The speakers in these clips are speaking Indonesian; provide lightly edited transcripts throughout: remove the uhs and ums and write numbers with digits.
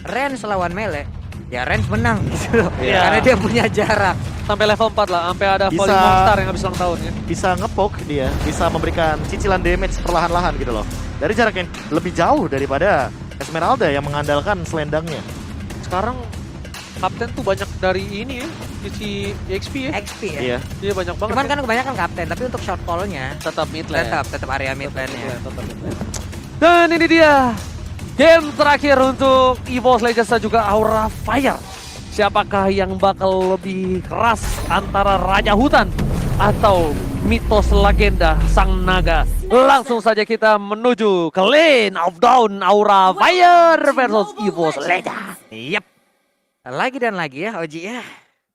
range lawan melee, ya range menang gitu loh. Iya. Karena dia punya jarak. Sampai level 4 lah, sampai ada Bisa. Falling Monster yang habis ulang tahun ya. Bisa ngepoke dia, bisa memberikan cicilan damage perlahan-lahan gitu loh. Dari jarak yang lebih jauh daripada Esmeralda yang mengandalkan selendangnya. Sekarang Kapten tuh banyak dari ini ya, sisi XP ya. XP ya. Iya. Iya banyak banget. Cuman ya. kan kebanyakan kapten, tapi untuk short call-nya tetap mid lane. tetap area mid lane-nya. Tetap mid lane. Dan ini dia game terakhir untuk EVOS Legends dan juga Aura Fire. Siapakah yang bakal lebih keras antara Raja Hutan atau mitos legenda Sang Naga? Langsung saja kita menuju ke Lane of Dawn Aura Fire versus EVOS Legends. Yep. Lagi dan lagi ya Oji ya.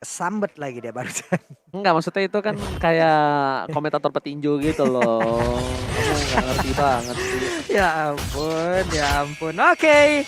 Sambet lagi dia barusan. Enggak, maksudnya itu kan kayak komentator petinju gitu loh. Kamu nggak ngerti banget sih. Ya ampun, ya ampun. Oke.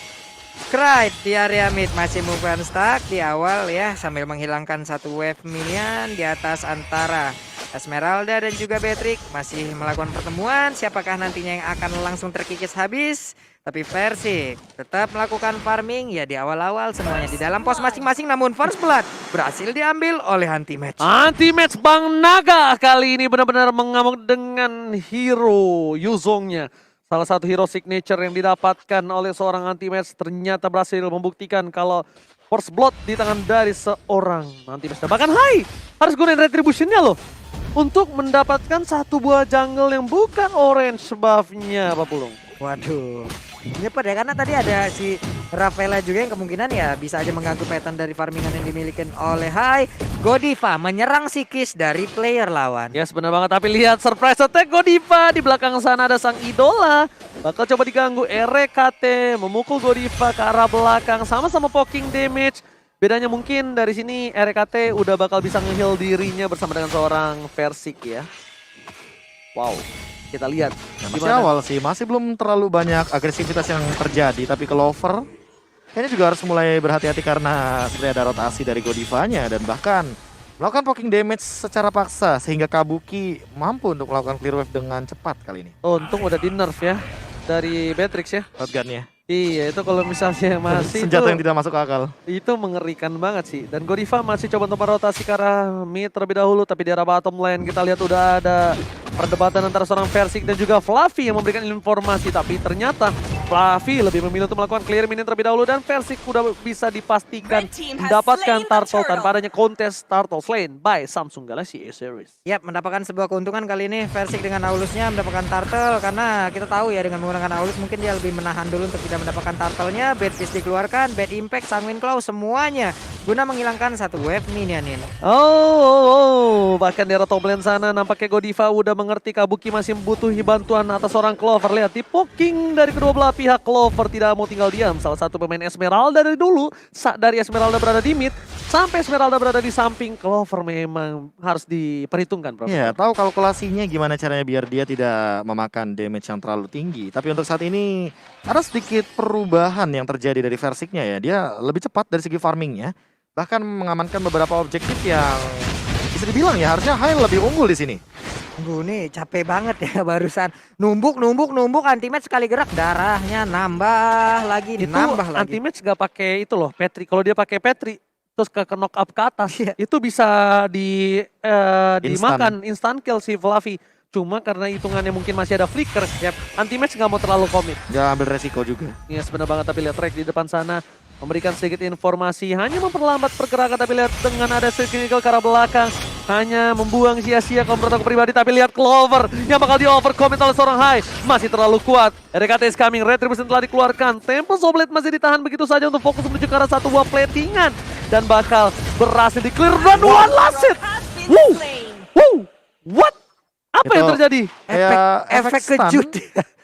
Krite di area mid masih move and stuck di awal ya sambil menghilangkan satu wave minion di atas antara Esmeralda dan juga Beatrix masih melakukan pertemuan. Siapakah nantinya yang akan langsung terkikis habis? Tapi Versi tetap melakukan farming ya di awal-awal semuanya di dalam pos masing-masing, namun first blood berhasil diambil oleh anti-match. Anti-match Bang Naga kali ini benar-benar mengamuk dengan hero Yuzongnya. Salah satu hero signature yang didapatkan oleh seorang anti-match ternyata berhasil membuktikan kalau first blood di tangan dari seorang anti-match. Dan bahkan harus gunain retributionnya loh untuk mendapatkan satu buah jungle yang bukan orange buff-nya Pak Pulung. Waduh, nyepet ya karena tadi ada si Rafaela juga yang kemungkinan ya bisa aja mengganggu pattern dari farmingan yang dimiliki oleh Godiva menyerang psikis dari player lawan. Yes, benar banget. Tapi lihat surprise attack Godiva. Di belakang sana ada sang idola. Bakal coba diganggu RKT. Memukul Godiva ke arah belakang. Sama-sama poking damage. Bedanya mungkin dari sini RKT udah bakal bisa nge-heal dirinya bersama dengan seorang Versik ya. Wow, kita lihat. Nah, masih awal sih, masih belum terlalu banyak agresivitas yang terjadi. Tapi Clover kayaknya juga harus mulai berhati-hati karena seperti ada rotasi dari Godivanya. Dan bahkan melakukan poking damage secara paksa sehingga Kabuki mampu untuk melakukan clear wave dengan cepat kali ini. Untung udah di nerf ya dari Beatrix ya. Shotgunnya. Iya, itu kalau misalnya masih Senjata itu, yang tidak masuk akal. itu mengerikan banget sih. Dan Godiva masih coba untuk merotasi ke arah mid terlebih dahulu. Tapi di arah bottom lane kita lihat udah ada perdebatan antara seorang Versik dan juga Fluffy yang memberikan informasi. Tapi ternyata Fluffy lebih memilih untuk melakukan clear minion terlebih dahulu. Dan Versik udah bisa dipastikan mendapatkan turtle tanpa adanya kontes turtle slain by Samsung Galaxy A-Series. Yap, mendapatkan sebuah keuntungan kali ini Versik dengan Aulusnya mendapatkan turtle karena kita tahu ya dengan menggunakan Aulus mungkin dia lebih menahan dulu untuk tidak mendapatkan turtle-nya. Bad Fist dikeluarkan, Bad Impact, Sanguine Claw semuanya guna menghilangkan satu wave minion ini. Bahkan di arah top lane sana nampaknya Godiva udah mengerti Kabuki masih membutuhi bantuan atas seorang Clover. Lihat di poking dari kedua belah pihak, Clover tidak mau tinggal diam. Salah satu pemain Esmeralda dari dulu, dari Esmeralda berada di mid sampai Esmeralda berada di samping, Clover memang harus diperhitungkan, Bro. Iya, tahu kalkulasinya gimana caranya biar dia tidak memakan damage yang terlalu tinggi. Tapi untuk saat ini ada sedikit perubahan yang terjadi dari Versiknya ya. Dia lebih cepat dari segi farmingnya. Bahkan mengamankan beberapa objektif yang bisa dibilang ya harusnya Hai lebih unggul di sini. Gue nih capek banget ya barusan numbuk anti-match sekali gerak darahnya nambah lagi Itu nambah lagi. anti-match gak pakai itu loh, Petri. Kalau dia pakai Petri terus ke knock up ke atas, itu bisa dimakan instant kill si Fluffy. Cuma karena hitungannya mungkin masih ada flicker, anti-match gak mau terlalu komit. Dia ambil resiko juga. Iya, benar banget. Tapi lihat Rek di depan sana memberikan sedikit informasi, hanya memperlambat pergerakan. Tapi lihat dengan ada cyclical ke arah belakang, hanya membuang sia-sia komentar pribadi. Tapi lihat Clover yang bakal di overcommit oleh seorang Hai, masih terlalu kuat. RKT is coming, Retribution telah dikeluarkan. Tempest of Blade masih ditahan begitu saja untuk fokus menuju ke arah satu buah platingan. Dan bakal berhasil di clear dan one last hit. What? Apa yang terjadi? Efek stun. kejut.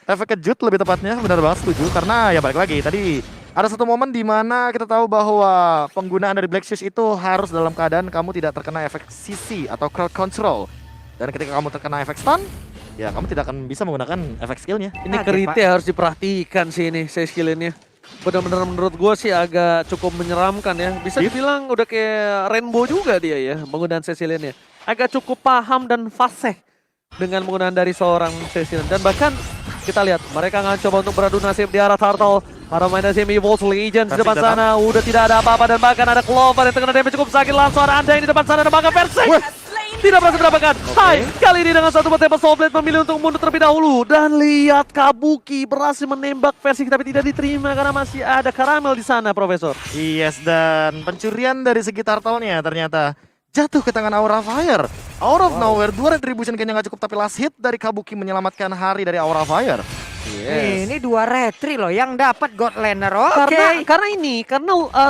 Efek kejut lebih tepatnya, benar banget setuju. Karena ya balik lagi tadi ada satu momen di mana kita tahu bahwa penggunaan dari Black Shoes itu harus dalam keadaan kamu tidak terkena efek CC atau crowd control. Dan ketika kamu terkena efek stun, ya kamu tidak akan bisa menggunakan efek skillnya. Ini Krite harus diperhatikan sih ini skillnya. Benar-benar menurut gue sih agak cukup menyeramkan ya. Bisa dibilang udah kayak Rainbow juga dia ya penggunaan skillnya. Agak cukup paham dan fasih dengan penggunaan dari seorang Cecil. Dan bahkan kita lihat mereka akan coba untuk beradu nasib di arah Turtle. Para main dari Evolve Legends di depan Persik sana udah tidak ada apa-apa dan bahkan ada Clover yang terkena damage cukup sakit. Langsung ada Anda yang di depan sana dan bahkan Persik tidak berhasil mendapatkan. Hai, kali ini dengan satu Tempest of Blade memilih untuk mundur terlebih dahulu. Dan lihat Kabuki berhasil menembak Persik tapi tidak diterima karena masih ada Karamel di sana, Profesor. Yes, dan pencurian dari segi turtle-nya ternyata jatuh ke tangan Aura Fire. Out of nowhere, 2 retribution kayaknya nggak cukup, tapi last hit dari Kabuki menyelamatkan hari dari Aura Fire. Ini 2 retri loh yang dapat God Laner. Oke. Karena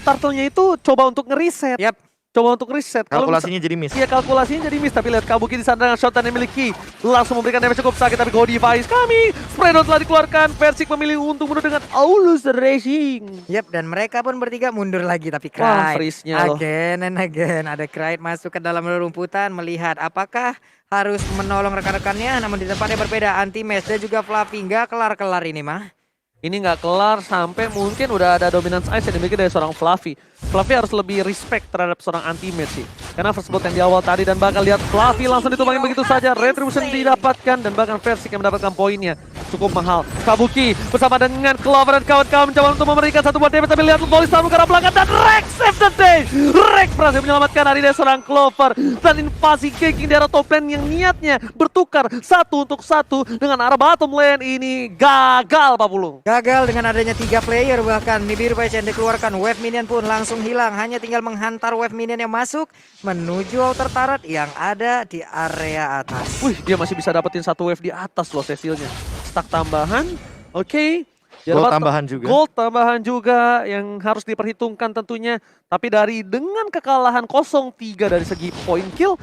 turtle-nya itu coba untuk ngeriset. Yap. Coba untuk riset. Kalkulasinya jadi miss. Iya, kalkulasinya jadi miss. Tapi lihat Kabuki di sana dengan shot yang dimiliki. Langsung memberikan damage cukup sakit. Tapi Go Device kami. Spreadon telah dikeluarkan. Persik memilih untuk mundur dengan Aulus Racing. Yap, dan mereka pun bertiga mundur lagi. Tapi Wah, Clyde freeze-nya loh. again and again. Ada Clyde masuk ke dalam rumputan melihat apakah harus menolong rekan-rekannya. Namun di tempatnya berbeda. Anti-Mesh dan juga Fluffy nggak kelar-kelar ini mah. Ini nggak kelar sampai mungkin udah ada dominance ice yang dimiliki dari seorang Fluffy. Fluffy harus lebih respect terhadap seorang anti-mage sih. Karena first blood yang di awal tadi dan bakal lihat Fluffy langsung ditumbangin begitu saja. Retribution didapatkan dan bahkan Persik yang mendapatkan poinnya. Cukup mahal. Kabuki bersama dengan Clover dan kawan-kawan mencoba untuk memberikan satu buat damage. Tapi lihat Volley Slam ke arah belakang dan Rex save the day. Rex berhasil menyelamatkan hari dari seorang Clover. Dan invasi ganking di arah top lane yang niatnya bertukar 1-1 dengan arah bottom lane ini gagal, Pak Pulung. Gagal dengan adanya 3 player, bahkan Nibiru Page yang dikeluarkan. Wave minion pun langsung hilang. Hanya tinggal menghantar wave minion yang masuk menuju outer turret yang ada di area atas. Wih, dia masih bisa dapetin satu wave di atas loh Cecilnya. Stack tambahan, oke. Dia Gold dapat tambahan juga. Gold tambahan juga yang harus diperhitungkan tentunya. Tapi dengan kekalahan 0-3 dari segi point kill,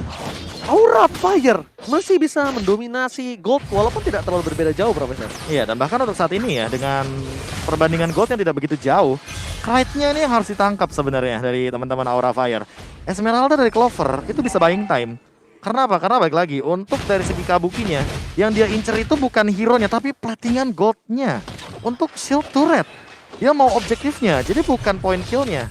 Aura Fire masih bisa mendominasi Gold walaupun tidak terlalu berbeda jauh, Profesor. Iya, dan bahkan untuk saat ini ya, dengan perbandingan gold yang tidak begitu jauh, Clyde-nya ini yang harus ditangkap sebenarnya dari teman-teman Aura Fire. Esmeralda dari Clover itu bisa buying time. Karena apa? Karena balik lagi, untuk dari segi Kabukinya, yang dia incer itu bukan hero-nya, tapi platingan gold-nya. Untuk shield turret. Dia mau objektifnya, jadi bukan point kill-nya.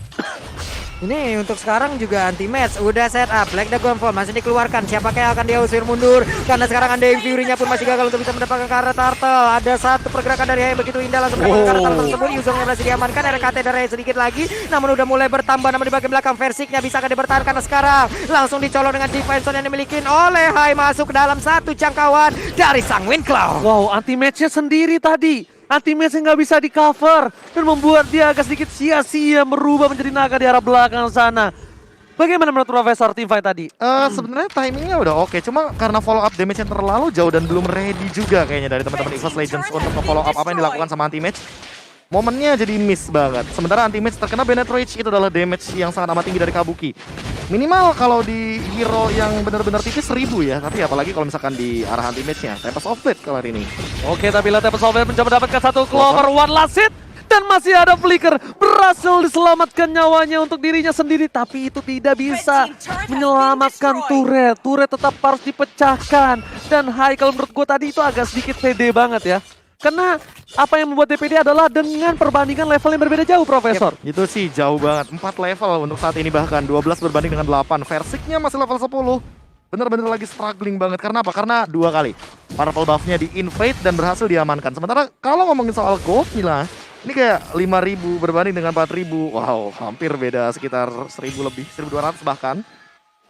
Ini untuk sekarang juga anti-match. Udah set up, Black Dragon Fall masih dikeluarkan. Siapakah yang akan diusir mundur? Karena sekarang Undying Fury-nya pun masih gagal untuk bisa mendapatkan ke arah Turtle. Ada satu pergerakan dari Hai begitu indah langsung mendapatkan ke arah Turtle tersebut. Yuzongnya berhasil diamankan. RKT dari Hai sedikit lagi, namun udah mulai bertambah. Namun di bagian belakang Versiknya bisa akan dibertahankan sekarang. Langsung dicolong dengan Divine Stone yang dimiliki oleh Hai, masuk ke dalam satu jangkauan dari sang Windclaw. Wow, anti-match-nya sendiri tadi. Anti-match nggak bisa di cover dan membuat dia agak sedikit sia-sia merubah menjadi naga di arah belakang sana. Bagaimana menurut Profesor teamfight tadi? Sebenarnya timingnya udah oke, cuma karena follow up damage yang terlalu jauh dan belum ready juga kayaknya dari teman-teman EVOS Legends untuk follow up apa yang dilakukan sama anti-match. Momennya jadi miss banget. Sementara anti-match terkena Bennett Rage itu adalah damage yang sangat amat tinggi dari Kabuki. Minimal kalau di hero yang benar-benar tipis 1000 ya, tapi apalagi kalau misalkan di arah anti-match-nya. Tempest of Blade kali ini. Oke, tapi lihat Tempest of Blade mencoba mendapatkan satu Clover, one last hit. Dan masih ada Flicker, berhasil diselamatkan nyawanya untuk dirinya sendiri. Tapi itu tidak bisa menyelamatkan turret. Turret tetap harus dipecahkan. Dan Hai, kalau menurut gue tadi itu agak sedikit pede banget ya. Karena apa yang membuat DPD adalah dengan perbandingan level yang berbeda jauh, Profesor. Itu sih jauh banget, 4 level untuk saat ini bahkan 12 berbanding dengan 8. Versiknya masih level 10. Bener-bener lagi struggling banget. Karena apa? Karena 2 kali purple buff-nya di-invade dan berhasil diamankan. Sementara kalau ngomongin soal gold nih, ini kayak 5.000 berbanding dengan 4.000. Wow, hampir beda sekitar 1.000 lebih, 1.200 bahkan.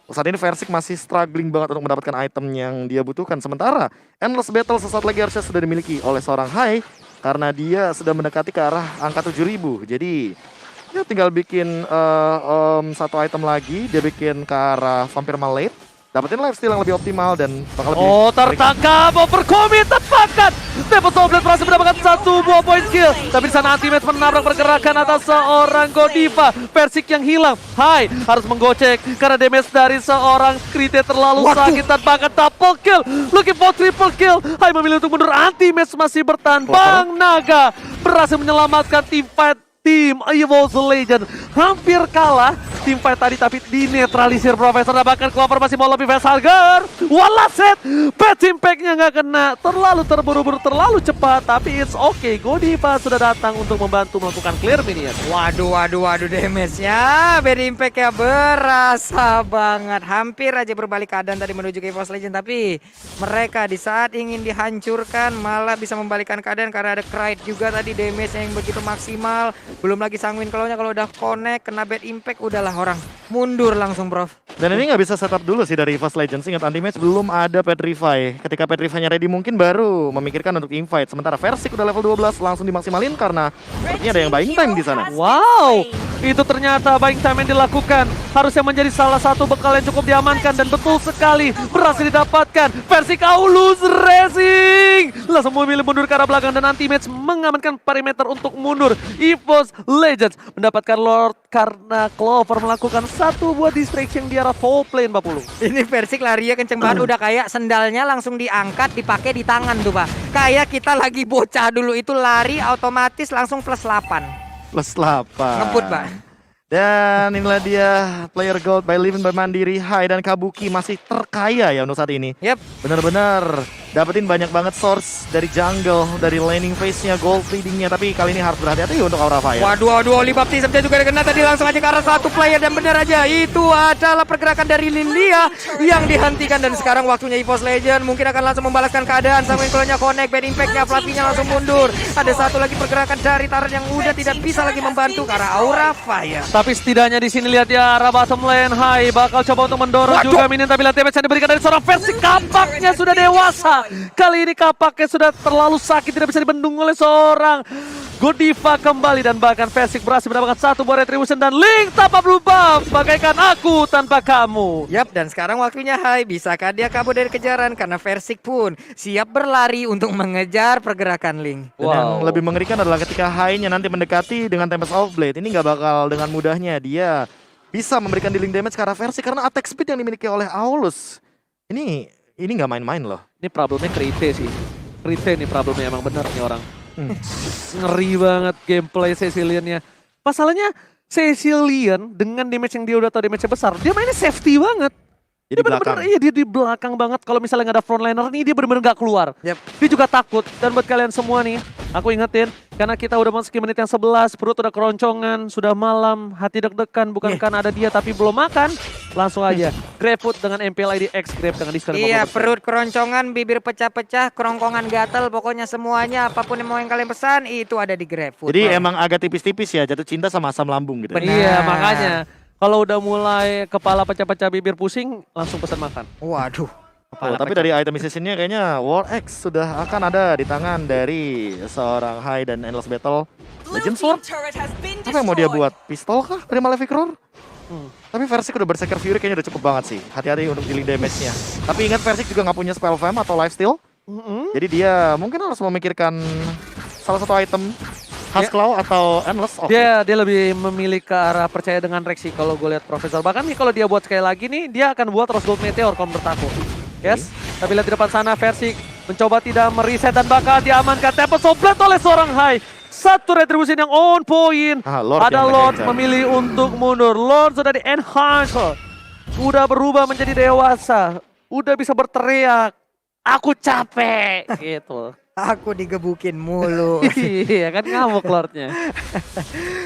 Saat ini Versik masih struggling banget untuk mendapatkan item yang dia butuhkan. Sementara Endless Battle sesaat lagi harusnya sudah dimiliki oleh seorang Hai. Karena dia sudah mendekati ke arah angka 7.000. Jadi dia tinggal bikin satu item lagi. Dia bikin ke arah Vampire Malate. Dapetin lifesteal yang lebih optimal dan bakal lebih... Oh, tertangkap, overcommit, tepakan. Tempest of Blade berhasil mendapatkan satu buah point kill. Tapi di sana Anti-Match menabrak pergerakan atas seorang Godiva. Versik yang hilang. Hai, harus menggocek karena damage dari seorang Krite terlalu sakit dan bahkan double kill. Looking for triple kill. Hai memilih untuk mundur. Anti-Match masih bertahan. Bang Naga berhasil menyelamatkan tim EVOS Legends. Hampir kalah team fight tadi tapi dinetralisir Profesor. Dan bahkan Clover masih mau lebih Facehugger. One last hit. Bad impact-nya nggak kena. Terlalu terburu-buru, terlalu cepat. Tapi it's okay. Godiva sudah datang untuk membantu melakukan clear minion. Waduh damage-nya. Bad impact-nya berasa banget. Hampir aja berbalik keadaan tadi menuju ke EVOS Legend. Tapi mereka di saat ingin dihancurkan malah bisa membalikkan keadaan karena ada Krite juga tadi, damage-nya yang begitu maksimal. Belum lagi Sanguine Claw-nya kalau udah connect kena bad impact udahlah orang mundur langsung Prof. Dan ini nggak bisa setup dulu sih dari EVOS Legends. Ingat anti-match belum ada Petrify. Ketika Petrify-nya ready mungkin baru memikirkan untuk invite. Sementara Versik udah level 12 langsung dimaksimalin karena sepertinya ada yang buying time di sana. Wow, itu ternyata buying time yang dilakukan. Harusnya menjadi salah satu bekal yang cukup diamankan dan betul sekali berhasil didapatkan. Versik Aulus Racing langsung memilih mundur ke arah belakang dan anti-match mengamankan perimeter untuk mundur. EVOS Legends mendapatkan Lord karena Clover melakukan satu buah distraction di arah top lane 40. Ini Versik larinya kenceng banget, udah kayak sendalnya langsung diangkat dipakai di tangan tuh Pak. Kayak kita lagi bocah dulu itu lari otomatis langsung plus 8. Plus 8. Ngebut Pak. Dan inilah dia player gold by Living by Mandiri. Hai dan Kabuki masih terkaya ya untuk saat ini. Yep. Bener-bener dapetin banyak banget source dari jungle, dari laning phase-nya, gold leading-nya. Tapi kali ini harus berhati-hati untuk Aura Fire. Waduh, Oli Baptism-nya juga kena tadi langsung aja ke arah satu player dan benar aja itu adalah pergerakan dari Lilia yang dihentikan dan sekarang waktunya EVOS Legend mungkin akan langsung membalaskan keadaan. Sanguine Claw-nya connect, bad impact-nya, Flappy-nya langsung mundur. Ada satu lagi pergerakan dari Taran yang udah tidak bisa lagi membantu karena Aura Fire. Tapi setidaknya di sini lihat ya arah bottom lane. Hai bakal coba untuk mendorong juga minion tapi lihat damage yang diberikan dari seorang Versik. Kapaknya sudah dewasa. Kali ini kapaknya sudah terlalu sakit, tidak bisa dibendung oleh seorang Godiva kembali dan bahkan Versik berhasil mendapatkan satu buah retribution dan Link tanpa blue buff bagaikan aku tanpa kamu. Yap, dan sekarang waktunya Hai. Bisakah dia kabur dari kejaran karena Versik pun siap berlari untuk mengejar pergerakan Link. Dan yang lebih mengerikan adalah ketika Hai-nya nanti mendekati dengan Tempest of Blade. Ini nggak bakal dengan mudahnya dia bisa memberikan dealing damage ke arah Versik karena attack speed yang dimiliki oleh Aulus. Ini nggak main-main loh. Ini problemnya Krite sih. Krite nih problemnya emang bener nih orang. Ngeri banget gameplay Cecilian-nya. Masalahnya Cecilian dengan damage yang dia udah tahu damage-nya besar, dia mainnya safety banget. Jadi Dia bener-bener, iya dia di belakang banget. Kalau misalnya nggak ada frontliner nih dia bener-bener nggak keluar. Yep. Dia juga takut. Dan buat kalian semua nih, aku ingetin karena kita udah masuk ke menit yang 11, perut udah keroncongan, sudah malam, hati deg-degan, bukan karena ada dia tapi belum makan. Langsung aja grab food dengan MPL ID X grab dengan diskon 50%. Iya, perut keroncongan, bibir pecah-pecah, kerongkongan gatal, pokoknya semuanya apapun yang mau yang kalian pesan itu ada di GrabFood. Jadi emang agak tipis-tipis ya, jatuh cinta sama asam lambung gitu. Benar. Iya makanya kalau udah mulai kepala pecah-pecah bibir pusing langsung pesan makan. Waduh. Tapi dari item seasonnya kayaknya War X sudah akan ada di tangan dari seorang Hai dan Endless Battle Legend Sword. Apa yang mau dia buat? Pistol kah dari Malefic Roar? Tapi Versik udah Berserker Fury kayaknya udah cukup banget sih. Hati-hati untuk dealing damage-nya. Tapi ingat Versik juga nggak punya Spell Fam atau Lifesteal. Jadi dia mungkin harus memikirkan salah satu item Huskclaw atau Endless. Dia lebih memilih ke arah percaya dengan Rexy kalau gue lihat Profesor. Bahkan nih kalau dia buat sekali lagi nih, dia akan buat Rose Gold Meteor kalau menurut aku. Yes, tapi lihat di depan sana Versik mencoba tidak mereset dan bakal diamankan. Tempest of Blade oleh seorang Hai. Satu retribusi yang on point. Ada Lord memilih untuk mundur. Lord sudah di enhance. Udah berubah menjadi dewasa. Udah bisa berteriak. Aku capek gitu. Aku digebukin mulu. Iya kan ngamuk Lordnya.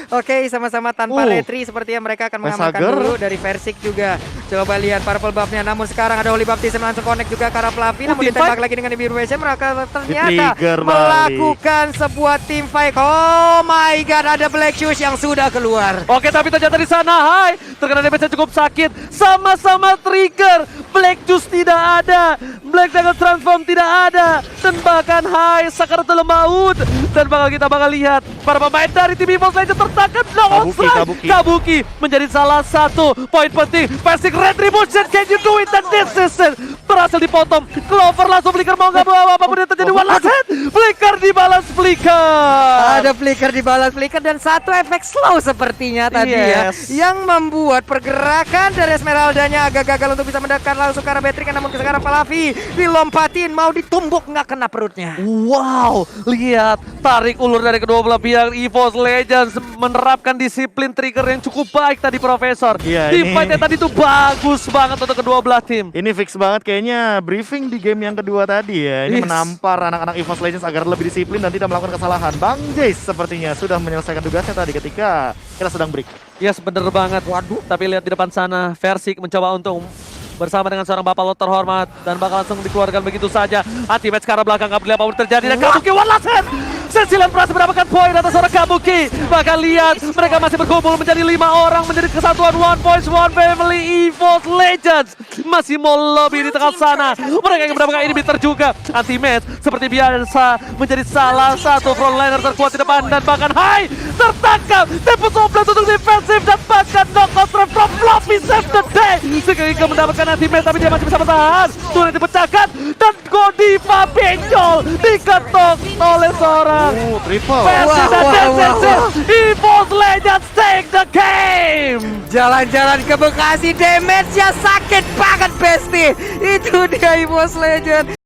Oke, sama-sama tanpa retri sepertinya mereka akan mengamankan dulu dari Versik juga. Coba lihat purple buff-nya, namun sekarang ada Holy Baptism langsung connect juga ke arah Fluffy. Namun ditembak lagi dengan Biru Vision, mereka ternyata melakukan sebuah team fight. Oh my god, ada Black Shoes yang sudah keluar. Oke, tapi ternyata di sana Hai terkena damage yang cukup sakit. Sama-sama trigger. Black Juice tidak ada. Black Dagger Transform tidak ada. Dan bahkan Hai Sakaratul Maut. Dan kita bakal lihat para pemain dari tim EVOS Legends tertangkap. Kabuki menjadi salah satu poin penting. Versik Retribution, can you do it? Dan this is it. Berhasil dipotong. Clover langsung flicker, mau gak bawa apapun yang terjadi. One last hit. Flicker dibalas flicker. Ada flicker dibalas flicker dan satu efek slow sepertinya tadi ya. Yang membuat pergerakan dari Esmeralda-nya agak gagal untuk bisa mendekat langsung ke arah Beatrix. Namun sekarang Falafi dilompatin, mau ditumbuk nggak kena perutnya. Wow, lihat tarik ulur dari kedua belah pihak. EVOS Legends menerapkan disiplin trigger yang cukup baik tadi Profesor. Iya, Di ini- fight-nya tadi tuh bagus banget untuk kedua belah tim. Ini fix banget kayaknya briefing di game yang kedua tadi ya. Ini Yes. menampar anak-anak EVOS Legends agar lebih disiplin dan tidak melakukan kesalahan. Bang Jace sepertinya sudah menyelesaikan tugasnya tadi ketika kita sedang break. Yes, bener banget. Waduh. Tapi lihat di depan sana, Versik mencoba untuk bersama dengan seorang bapak lot terhormat dan bakal langsung dikeluarkan begitu saja. Anti-match ke arah belakang, nggak boleh apapun terjadi dan Kabuki one last hit. Sensilan berhasil mendapatkan poin atas seorang Kabuki. Bahkan lihat mereka masih berkumpul menjadi 5 orang menjadi kesatuan One Voice One Family EVOS Legends. Masih mau lobby di tengah sana. Mereka yang mendapatkan inhibitor juga. Anti-match seperti biasa menjadi salah satu frontliner terkuat di depan dan bahkan tertangkap. Tempus Oplet untuk defensif dan bahkan knockout from Fluffy save the day. Seketika mendapatkan anti-match tapi dia masih bisa bertahan. Tuh nanti dipecahkan dan Godiva benjol diketok oleh seorang Triple. Versi dan Wah, defensif. EVOS Legends take the game. Jalan-jalan ke Bekasi, damage-nya sakit banget Besti. Itu dia EVOS Legend.